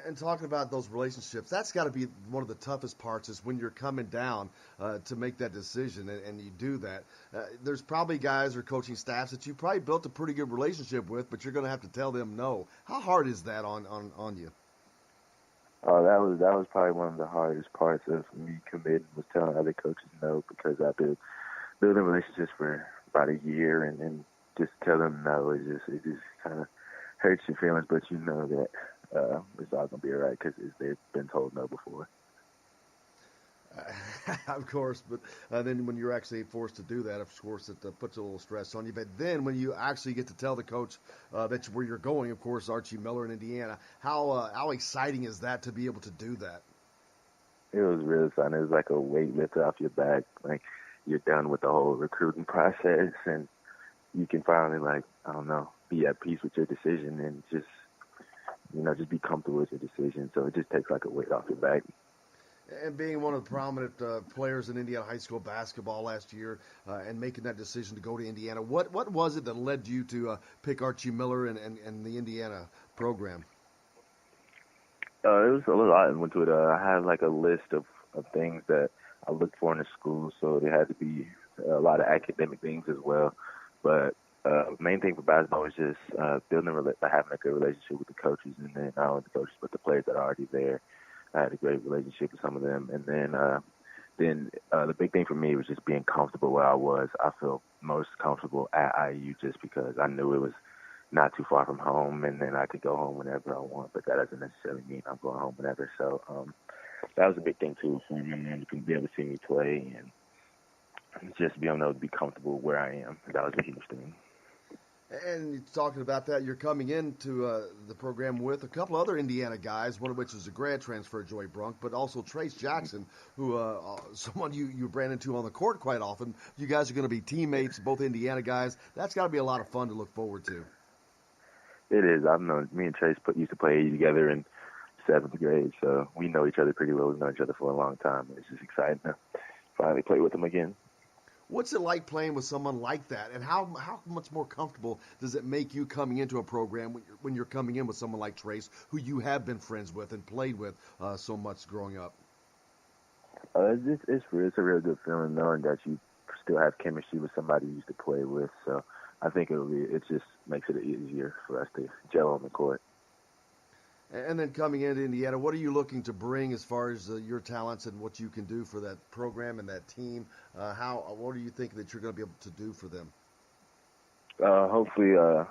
[SPEAKER 1] And talking about those relationships, that's got to be one of the toughest parts is when you're coming down to make that decision, and you do that. There's probably guys or coaching staffs that you probably built a pretty good relationship with, but you're going to have to tell them no. How hard is that on you?
[SPEAKER 10] Oh, that was probably one of the hardest parts of me committing, was telling other coaches no, because I've been building relationships for about a year, and just tell them no, it just kind of hurts your feelings, but you know that it's all going to be all right because they've been told no before.
[SPEAKER 1] Of course, but then when you're actually forced to do that, of course, it puts a little stress on you. But then when you actually get to tell the coach where you're going, of course, Archie Miller in Indiana, how exciting is that to be able to do that?
[SPEAKER 10] It was really fun. It was like a weight lifted off your back. Like, you're done with the whole recruiting process, and you can finally, be at peace with your decision and just just be comfortable with your decision. So it just takes like a weight off your back.
[SPEAKER 1] And being one of the prominent players in Indiana high school basketball last year and making that decision to go to Indiana, what was it that led you to pick Archie Miller and the Indiana program?
[SPEAKER 10] It was a lot that went to it. I had like a list of things that I looked for in the school, so there had to be a lot of academic things as well. But main thing for basketball was just having a good relationship with the coaches, and then not only the coaches but the players that are already there. I had a great relationship with some of them, and then the big thing for me was just being comfortable where I was. I felt most comfortable at IU just because I knew it was not too far from home, and then I could go home whenever I want. But that doesn't necessarily mean I'm going home whenever. So that was a big thing too for me, and to be able to see me play and just be able to be comfortable where I am. That was a huge thing.
[SPEAKER 1] And you're talking about that, you're coming into the program with a couple other Indiana guys, one of which is a grad transfer, Joey Brunk, but also Trace Jackson, who someone you ran into on the court quite often. You guys are going to be teammates, both Indiana guys. That's got to be a lot of fun to look forward to.
[SPEAKER 10] It is. I've known me and Trace used to play together in 7th grade, so we know each other pretty well. We've known each other for a long time. It's just exciting to finally play with him again.
[SPEAKER 1] What's it like playing with someone like that, and how much more comfortable does it make you coming into a program when you're coming in with someone like Trace, who you have been friends with and played with so much growing up?
[SPEAKER 10] It's a real good feeling knowing that you still have chemistry with somebody you used to play with. So I think it just makes it easier for us to gel on the court.
[SPEAKER 1] And then coming into Indiana, what are you looking to bring as far as your talents and what you can do for that program and that team? What do you think that you're going to be able to do for them?
[SPEAKER 10] Hopefully, I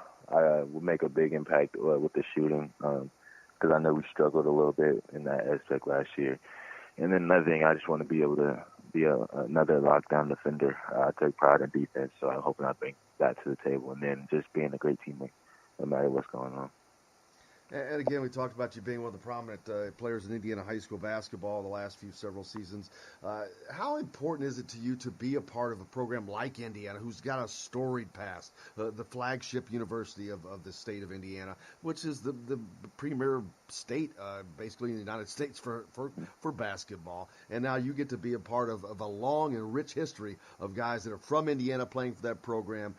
[SPEAKER 10] will make a big impact with the shooting because I know we struggled a little bit in that aspect last year. And then another thing, I just want to be able to be another lockdown defender. I take pride in defense, so I'm hoping I bring that to the table. And then just being a great teammate, no matter what's going on.
[SPEAKER 1] And again, we talked about you being one of the prominent players in Indiana high school basketball the last several seasons. How important is it to you to be a part of a program like Indiana, who's got a storied past, the flagship university of the state of Indiana, which is the premier state, basically in the United States for basketball. And now you get to be a part of a long and rich history of guys that are from Indiana playing for that program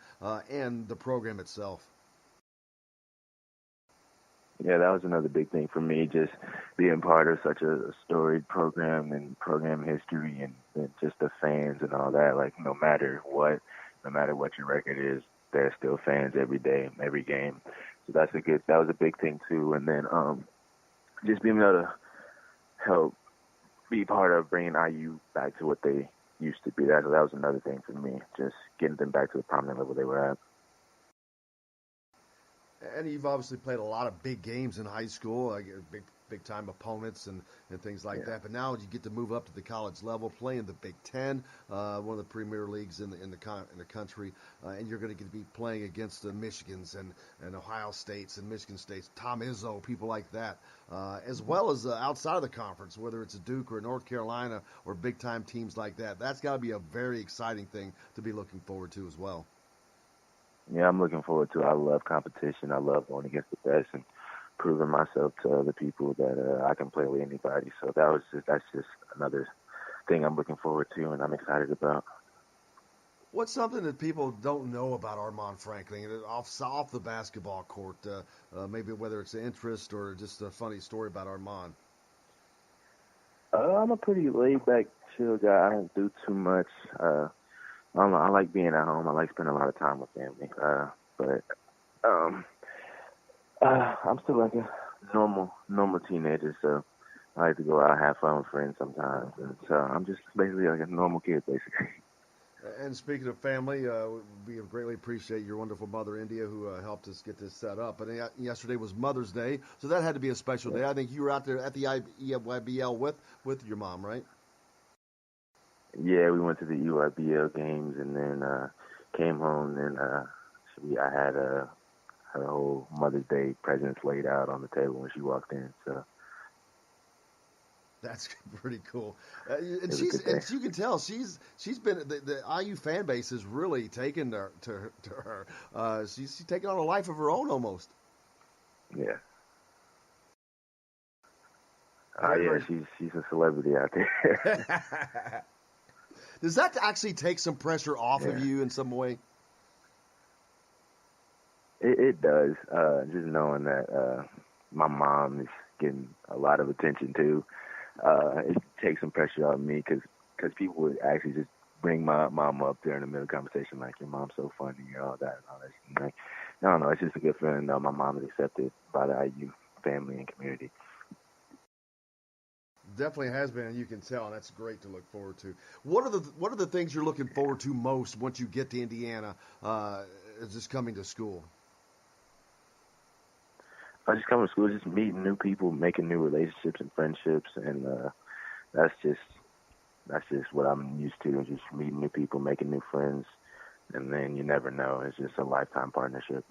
[SPEAKER 1] and the program itself.
[SPEAKER 10] Yeah, that was another big thing for me, just being part of such a storied program and program history and just the fans and all that. Like, no matter what your record is, there's still fans every day, every game. So that was a big thing too. And then just being able to help be part of bringing IU back to what they used to be. That was another thing for me, just getting them back to the prominent level they were at.
[SPEAKER 1] And you've obviously played a lot of big games in high school, like big time opponents and things like that. But now you get to move up to the college level, play in the Big Ten, one of the premier leagues in the country, and you're going to get to be playing against the Michigans and Ohio States and Michigan States, Tom Izzo, people like that, as well as outside of the conference, whether it's a Duke or a North Carolina or big time teams like that. That's got to be a very exciting thing to be looking forward to as well.
[SPEAKER 10] Yeah, I'm looking forward to it. I love competition. I love going against the best and proving myself to other people that I can play with anybody. So that's just another thing I'm looking forward to and I'm excited about.
[SPEAKER 1] What's something that people don't know about Armaan Franklin off the basketball court? Maybe whether it's an interest or just a funny story about Armaan.
[SPEAKER 10] I'm a pretty laid-back, chill guy. I don't do too much. I like being at home. I like spending a lot of time with family. But I'm still like a normal teenager, so I like to go out and have fun with friends sometimes. And so I'm just basically like a normal kid, basically.
[SPEAKER 1] And speaking of family, we greatly appreciate your wonderful mother, India, who helped us get this set up. But yesterday was Mother's Day, so that had to be a special day. I think you were out there at the EYBL with your mom, right?
[SPEAKER 10] Yeah, we went to the EYBL games and then came home and I had her whole Mother's Day presents laid out on the table when she walked in. So
[SPEAKER 1] that's pretty cool. And you can tell she's been the IU fan base has really taken to her. She's taken on a life of her own almost.
[SPEAKER 10] Yeah. Yeah, she's a celebrity out there.
[SPEAKER 1] Does that actually take some pressure off of
[SPEAKER 10] Yeah.
[SPEAKER 1] you in some way?
[SPEAKER 10] It does. Just knowing that my mom is getting a lot of attention too, it takes some pressure off me because people would actually just bring my mom up there in the middle of the conversation, like, your mom's so funny, you're all that and all that. And like, I don't know, it's just a good feeling to know my mom is accepted by the IU family and community.
[SPEAKER 1] Definitely has been, and you can tell, and that's great to look forward to. What are the things you're looking forward to most once you get to Indiana? Just coming to school.
[SPEAKER 10] I just come to school, just meeting new people, making new relationships and friendships, and that's just what I'm used to. Just meeting new people, making new friends, and then you never know. It's just a lifetime partnership.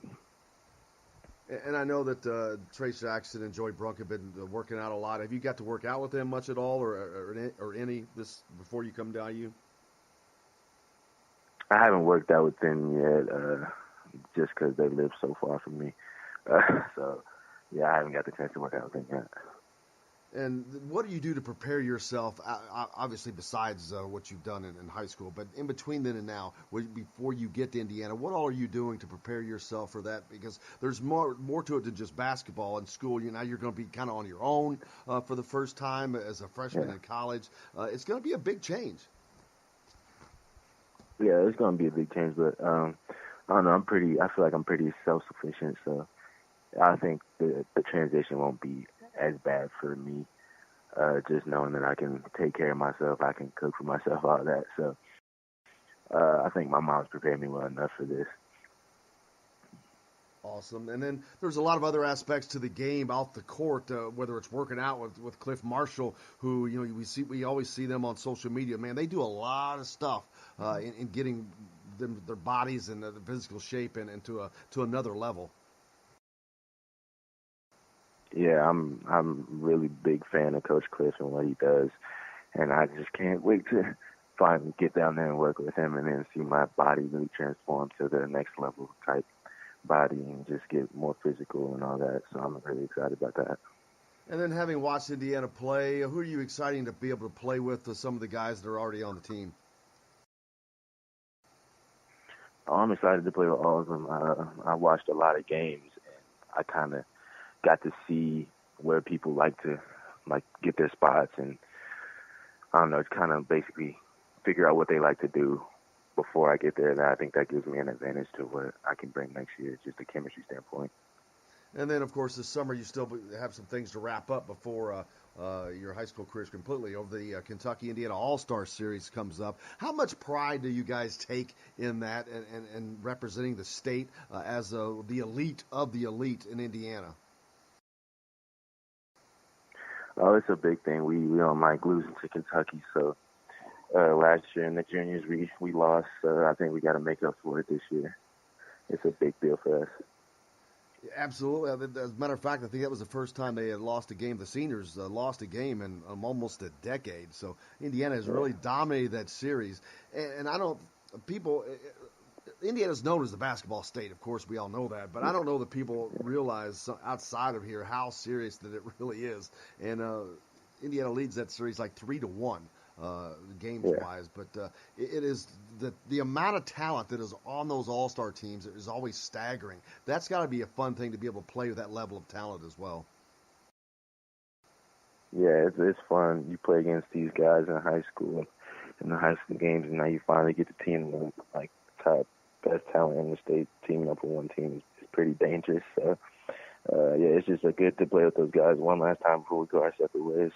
[SPEAKER 1] And I know that Trace Jackson and Joey Brunk have been working out a lot. Have you got to work out with them much at all, or any this before you come to IU?
[SPEAKER 10] I haven't worked out with them yet, just because they live so far from me. So, yeah, I haven't got the chance to work out with them yet.
[SPEAKER 1] And what do you do to prepare yourself, obviously besides what you've done in high school, but in between then and now, before you get to Indiana, what all are you doing to prepare yourself for that? Because there's more to it than just basketball in school. Now you're going to be kind of on your own for the first time as a freshman in college. It's going to be a big change.
[SPEAKER 10] Yeah, it's going to be a big change, but I don't know. I feel like I'm pretty self-sufficient, so I think the transition won't be as bad for me, just knowing that I can take care of myself, I can cook for myself, all that. So I think my mom's prepared me well enough for this.
[SPEAKER 1] Awesome. And then there's a lot of other aspects to the game off the court, whether it's working out with Cliff Marshall, who we always see them on social media. Man, they do a lot of stuff in getting their bodies and the physical shape and to another level.
[SPEAKER 10] Yeah, I'm really big fan of Coach Cliff and what he does, and I just can't wait to finally get down there and work with him and then see my body really transform to the next level type body and just get more physical and all that. So I'm really excited about that.
[SPEAKER 1] And then having watched Indiana play, who are you excited to be able to play with some of the guys that are already on the team?
[SPEAKER 10] I'm excited to play with all of them. I watched a lot of games, and I kind of got to see where people like to get their spots, and I don't know, it's kind of basically figure out what they like to do before I get there. And I think that gives me an advantage to what I can bring next year, just a chemistry standpoint.
[SPEAKER 1] And then, of course, this summer you still have some things to wrap up before your high school career is completely over. The Kentucky-Indiana All-Star Series comes up. How much pride do you guys take in that and representing the state as the elite of the elite in Indiana?
[SPEAKER 10] Oh, it's a big thing. We don't like losing to Kentucky. So last year in the juniors we lost. I think we got to make up for it this year. It's a big deal for us.
[SPEAKER 1] Absolutely. As a matter of fact, I think that was the first time they had lost a game. The seniors lost a game in almost a decade. So Indiana has really dominated that series. And I don't people. Indiana's known as the basketball state, of course, we all know that, but I don't know that people realize outside of here how serious that it really is. And Indiana leads that series like 3-1 games-wise, but it is the amount of talent that is on those all-star teams is always staggering. That's got to be a fun thing to be able to play with that level of talent as well.
[SPEAKER 10] Yeah, it's fun. You play against these guys in high school, in the high school games, and now you finally get the team with like top best talent in the state teaming up with one team is pretty dangerous. So, yeah, it's just good to play with those guys one last time before we go our separate ways.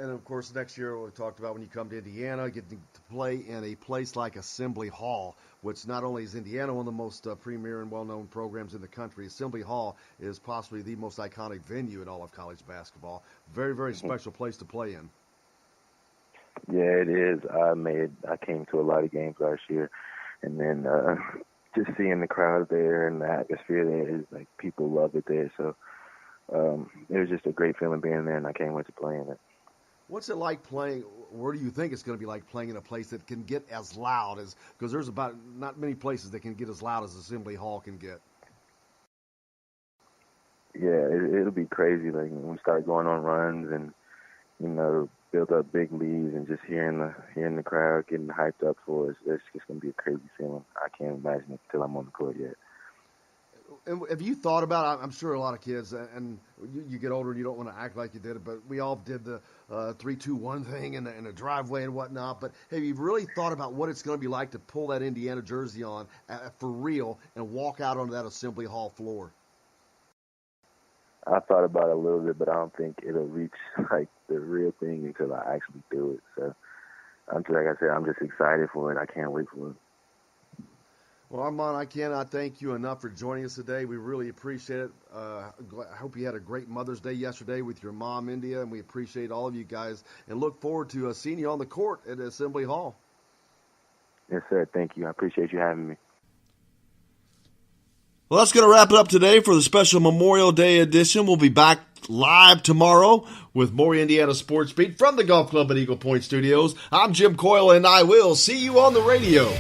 [SPEAKER 1] And, of course, next year we talked about when you come to Indiana, getting to play in a place like Assembly Hall, which not only is Indiana one of the most premier and well-known programs in the country, Assembly Hall is possibly the most iconic venue in all of college basketball. Very, very special place to play in.
[SPEAKER 10] Yeah, it is. I came to a lot of games last year, and then just seeing the crowd there and the atmosphere there is like people love it there. So it was just a great feeling being there, and I can't wait to play in it.
[SPEAKER 1] What's it like playing? Where do you think it's going to be like playing in a place that can get as loud as? Because there's about not many places that can get as loud as Assembly Hall can get.
[SPEAKER 10] yeah, it'll be crazy. Like when we start going on runs and build up big leads and just hearing the crowd getting hyped up for us, it's just gonna be a crazy feeling. I can't imagine it until I'm on the court yet.
[SPEAKER 1] And have you thought about, I'm sure a lot of kids, and you get older and you don't want to act like you did it, but we all did the 3-2-1 thing in the driveway and whatnot, but have you really thought about what it's going to be like to pull that Indiana jersey on for real and walk out onto that Assembly Hall floor?
[SPEAKER 10] I thought about it a little bit, but I don't think it'll reach like the real thing until I actually do it. So, like I said, I'm just excited for it. I can't wait for it.
[SPEAKER 1] Well, Armaan, I cannot thank you enough for joining us today. We really appreciate it. I hope you had a great Mother's Day yesterday with your mom, India, and we appreciate all of you guys and look forward to seeing you on the court at Assembly Hall.
[SPEAKER 10] Yes, sir. Thank you. I appreciate you having me.
[SPEAKER 1] Well, that's going to wrap it up today for the special Memorial Day edition. We'll be back live tomorrow with more Indiana Sports Beat from the Golf Club at Eagle Point Studios. I'm Jim Coyle, and I will see you on the radio.